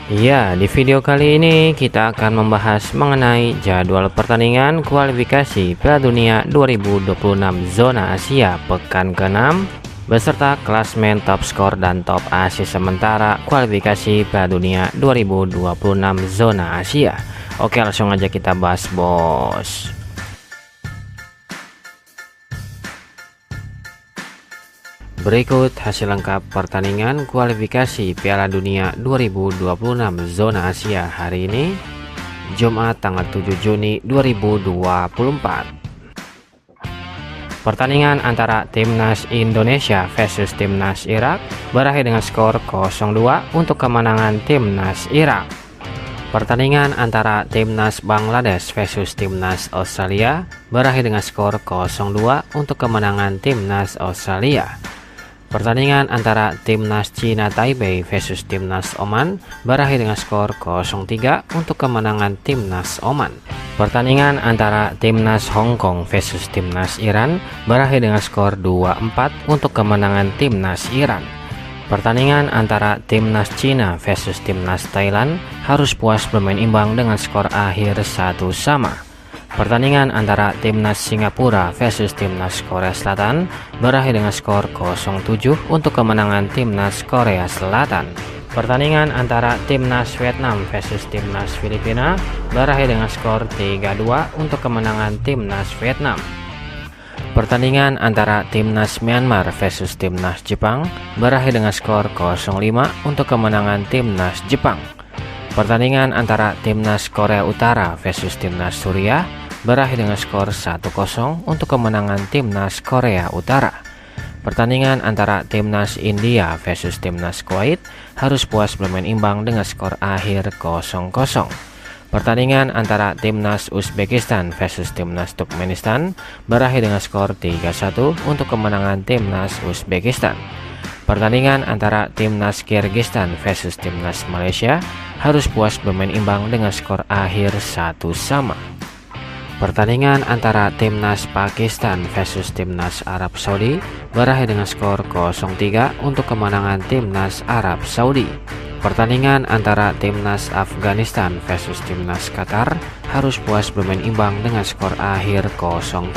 Iya, di video kali ini kita akan membahas mengenai jadwal pertandingan kualifikasi Piala Dunia 2026 Zona Asia pekan ke-6 beserta klasmen top skor dan top asis sementara kualifikasi Piala Dunia 2026 Zona Asia. Oke, langsung aja kita bahas, bos. Berikut hasil lengkap pertandingan kualifikasi Piala Dunia 2026 Zona Asia hari ini, Jumat tanggal 7 Juni 2024. Pertandingan antara Timnas Indonesia versus Timnas Irak berakhir dengan skor 0-2 untuk kemenangan Timnas Irak. Pertandingan antara Timnas Bangladesh versus Timnas Australia berakhir dengan skor 0-2 untuk kemenangan Timnas Australia. Pertandingan antara Timnas Cina Taipei versus Timnas Oman berakhir dengan skor 0-3 untuk kemenangan Timnas Oman. Pertandingan antara Timnas Hong Kong versus Timnas Iran berakhir dengan skor 2-4 untuk kemenangan Timnas Iran. Pertandingan antara Timnas Cina versus Timnas Thailand harus puas bermain imbang dengan skor akhir 1-1. Pertandingan antara Timnas Singapura versus Timnas Korea Selatan berakhir dengan skor 0-7 untuk kemenangan Timnas Korea Selatan. Pertandingan antara Timnas Vietnam versus Timnas Filipina berakhir dengan skor 3-2 untuk kemenangan Timnas Vietnam. Pertandingan antara Timnas Myanmar versus Timnas Jepang berakhir dengan skor 0-5 untuk kemenangan Timnas Jepang. Pertandingan antara Timnas Korea Utara versus Timnas Suriah berakhir dengan skor 1-0 untuk kemenangan Timnas Korea Utara. Pertandingan antara Timnas India versus Timnas Kuwait harus puas bermain imbang dengan skor akhir 0-0. Pertandingan antara Timnas Uzbekistan versus Timnas Turkmenistan berakhir dengan skor 3-1 untuk kemenangan Timnas Uzbekistan. Pertandingan antara Timnas Kyrgyzstan versus Timnas Malaysia harus puas bermain imbang dengan skor akhir 1-1. Pertandingan antara Timnas Pakistan versus Timnas Arab Saudi berakhir dengan skor 0-3 untuk kemenangan Timnas Arab Saudi. Pertandingan antara Timnas Afghanistan versus Timnas Qatar harus puas bermain imbang dengan skor akhir 0-0.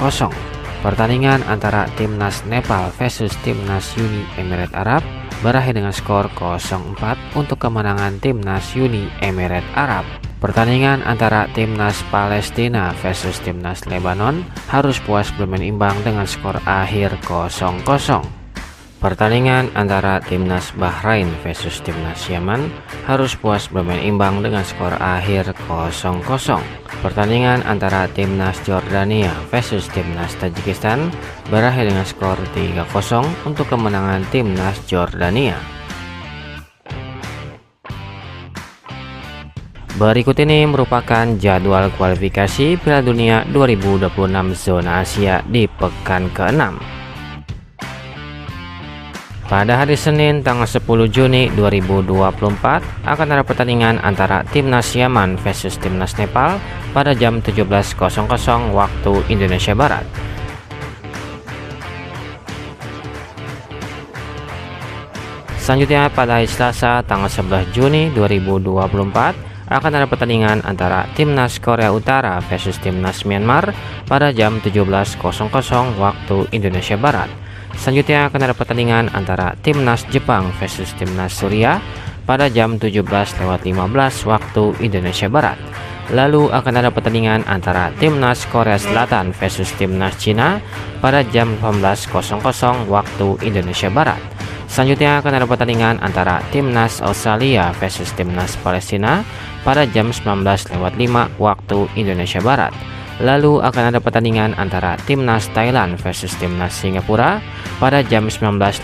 Pertandingan antara Timnas Nepal versus Timnas Uni Emirat Arab berakhir dengan skor 0-4 untuk kemenangan Timnas Uni Emirat Arab. Pertandingan antara Timnas Palestina versus Timnas Lebanon harus puas bermain imbang dengan skor akhir 0-0. Pertandingan antara Timnas Bahrain versus Timnas Yaman harus puas bermain imbang dengan skor akhir 0-0. Pertandingan antara Timnas Jordania versus Timnas Tajikistan berakhir dengan skor 3-0 untuk kemenangan Timnas Jordania. Berikut ini merupakan jadwal kualifikasi Piala Dunia 2026 Zona Asia di pekan ke-6. Pada hari Senin tanggal 10 Juni 2024 akan ada pertandingan antara Timnas Yaman versus Timnas Nepal pada jam 17.00 waktu Indonesia Barat. Selanjutnya pada hari Selasa tanggal 11 Juni 2024 akan ada pertandingan antara Timnas Korea Utara versus Timnas Myanmar pada jam 17.00 waktu Indonesia Barat. Selanjutnya akan ada pertandingan antara Timnas Jepang versus Timnas Suriah pada jam 17.15 waktu Indonesia Barat. Lalu akan ada pertandingan antara Timnas Korea Selatan versus Timnas Cina pada jam 18.00 waktu Indonesia Barat. Selanjutnya akan ada pertandingan antara Timnas Australia versus Timnas Palestina pada jam 19.05 waktu Indonesia Barat. Lalu akan ada pertandingan antara Timnas Thailand versus Timnas Singapura pada jam 19.30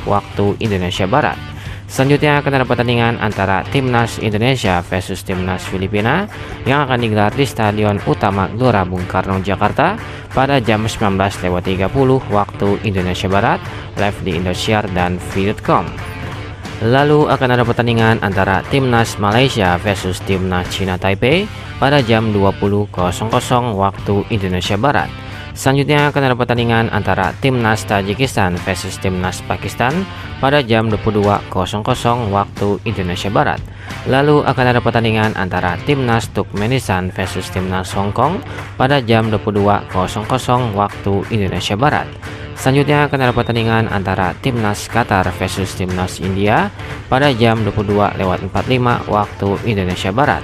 waktu Indonesia Barat. Selanjutnya akan ada pertandingan antara Timnas Indonesia versus Timnas Filipina yang akan digelar di Stadion Utama Gelora Bung Karno Jakarta pada jam 19.30 waktu Indonesia Barat, live di Indosiar dan v.com. Lalu akan ada pertandingan antara Timnas Malaysia versus Timnas Cina Taipei pada jam 20.00 waktu Indonesia Barat. Selanjutnya akan ada pertandingan antara Timnas Tajikistan versus Timnas Pakistan pada jam 22.00 waktu Indonesia Barat. Lalu akan ada pertandingan antara Timnas Turkmenistan versus Timnas Hong Kong pada jam 22.00 waktu Indonesia Barat. Selanjutnya akan ada pertandingan antara Timnas Qatar versus Timnas India pada jam 22.45 waktu Indonesia Barat.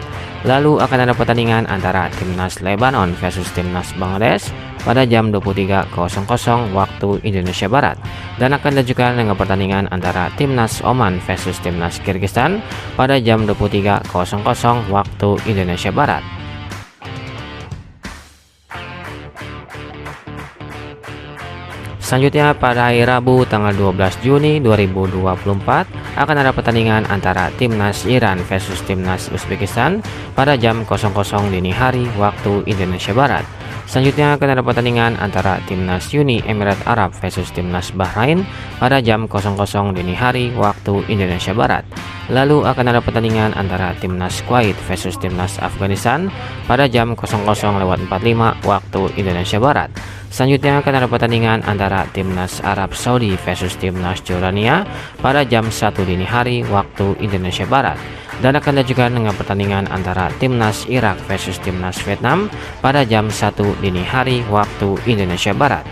Lalu akan ada pertandingan antara Timnas Lebanon versus Timnas Bangladesh pada jam 23.00 waktu Indonesia Barat. Dan akan dilanjutkan dengan pertandingan antara Timnas Oman versus Timnas Kyrgyzstan pada jam 23.00 waktu Indonesia Barat. Selanjutnya pada hari Rabu tanggal 12 Juni 2024 akan ada pertandingan antara Timnas Iran versus Timnas Uzbekistan pada jam 00 dini hari waktu Indonesia Barat. Selanjutnya akan ada pertandingan antara Timnas Uni Emirat Arab versus Timnas Bahrain pada jam 00 dini hari waktu Indonesia Barat. Lalu akan ada pertandingan antara Timnas Kuwait versus Timnas Afghanistan pada jam 00.45 waktu Indonesia Barat. Selanjutnya akan ada pertandingan antara Timnas Arab Saudi versus Timnas Jordania pada jam 1 dini hari waktu Indonesia Barat. Dan akan dilanjutkan dengan pertandingan antara Timnas Irak versus Timnas Vietnam pada jam 1 dini hari waktu Indonesia Barat.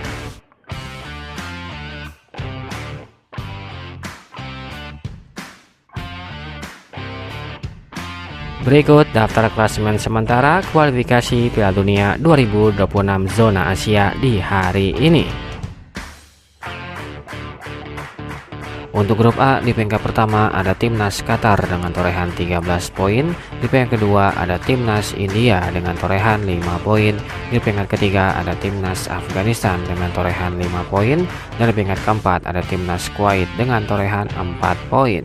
Berikut daftar klasemen sementara kualifikasi Piala Dunia 2026 zona Asia di hari ini. Untuk grup A, di peringkat pertama ada Timnas Qatar dengan torehan 13 poin. Di peringkat kedua ada Timnas India dengan torehan 5 poin. Di peringkat ketiga ada Timnas Afghanistan dengan torehan 5 poin. Dan di peringkat keempat ada Timnas Kuwait dengan torehan 4 poin.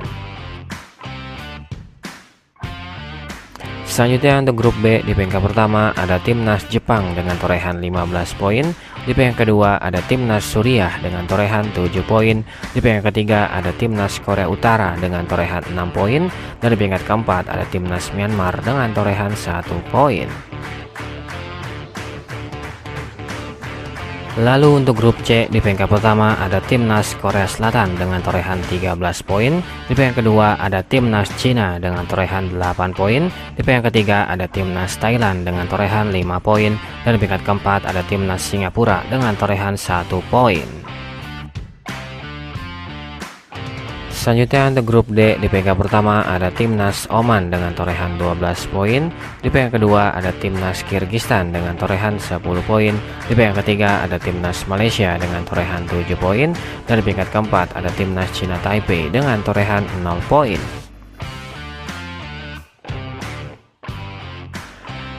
Selanjutnya untuk grup B, di peringkat pertama ada Timnas Jepang dengan torehan 15 poin. Di peringkat kedua ada Timnas Suriah dengan torehan 7 poin. Di peringkat ketiga ada Timnas Korea Utara dengan torehan 6 poin. Dan di peringkat keempat ada Timnas Myanmar dengan torehan 1 poin. Lalu untuk grup C, di peringkat pertama ada Timnas Korea Selatan dengan torehan 13 poin. Di peringkat kedua ada Timnas Cina dengan torehan 8 poin. Di peringkat ketiga ada Timnas Thailand dengan torehan 5 poin. Dan di peringkat keempat ada Timnas Singapura dengan torehan 1 poin. Selanjutnya untuk grup D, di peringkat pertama ada Timnas Oman dengan torehan 12 poin. Di peringkat kedua ada Timnas Kyrgyzstan dengan torehan 10 poin. Di peringkat ketiga ada Timnas Malaysia dengan torehan 7 poin. Dan di peringkat keempat ada Timnas China Taipei dengan torehan 0 poin.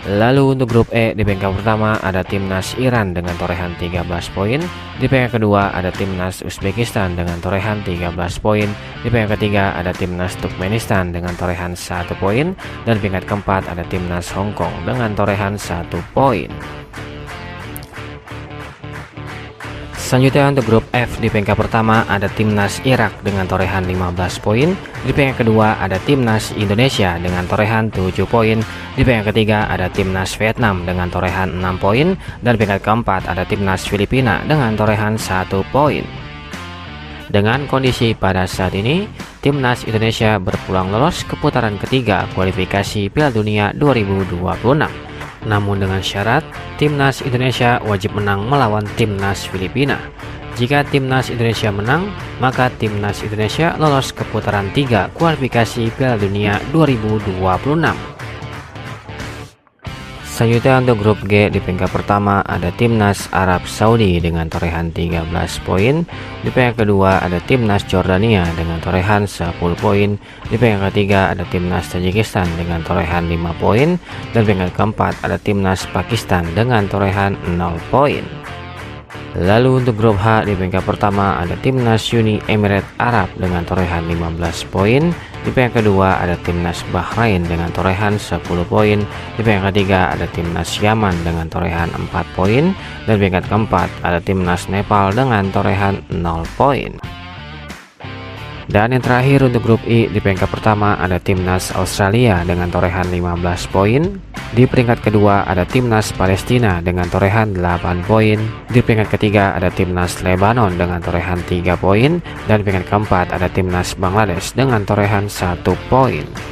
Lalu untuk grup E, di peringkat pertama ada Timnas Iran dengan torehan 13 poin. Di peringkat kedua ada Timnas Uzbekistan dengan torehan 13 poin. Di peringkat ketiga ada Timnas Turkmenistan dengan torehan 1 poin. Dan di peringkat keempat ada Timnas Hong Kong dengan torehan 1 poin. Selanjutnya untuk grup F, di peringkat pertama ada Timnas Irak dengan torehan 15 poin. Di peringkat kedua ada Timnas Indonesia dengan torehan 7 poin. Di peringkat ketiga ada Timnas Vietnam dengan torehan 6 poin. Dan di peringkat keempat ada Timnas Filipina dengan torehan 1 poin. Dengan kondisi pada saat ini, Timnas Indonesia berpeluang lolos ke putaran ketiga kualifikasi Piala Dunia 2026. Namun dengan syarat, Timnas Indonesia wajib menang melawan Timnas Filipina. Jika Timnas Indonesia menang, maka Timnas Indonesia lolos ke putaran 3 kualifikasi Piala Dunia 2026. Selanjutnya untuk grup G, di peringkat pertama ada Timnas Arab Saudi dengan torehan 13 poin. Di peringkat kedua ada Timnas Jordania dengan torehan 10 poin. Di peringkat ketiga ada Timnas Tajikistan dengan torehan 5 poin. Dan peringkat keempat ada Timnas Pakistan dengan torehan 0 poin. Lalu untuk grup H, di peringkat pertama ada Timnas Uni Emirat Arab dengan torehan 15 poin. Di peringkat kedua ada Timnas Bahrain dengan torehan 10 poin. Di peringkat ketiga ada Timnas Yaman dengan torehan 4 poin. Dan peringkat keempat ada Timnas Nepal dengan torehan 0 poin. Dan yang terakhir untuk grup I, di peringkat pertama ada timnas Australia dengan torehan 15 poin. Di peringkat kedua ada timnas Palestina dengan torehan 8 poin. Di peringkat ketiga ada timnas Lebanon dengan torehan 3 poin. Dan di peringkat keempat ada timnas Bangladesh dengan torehan 1 poin.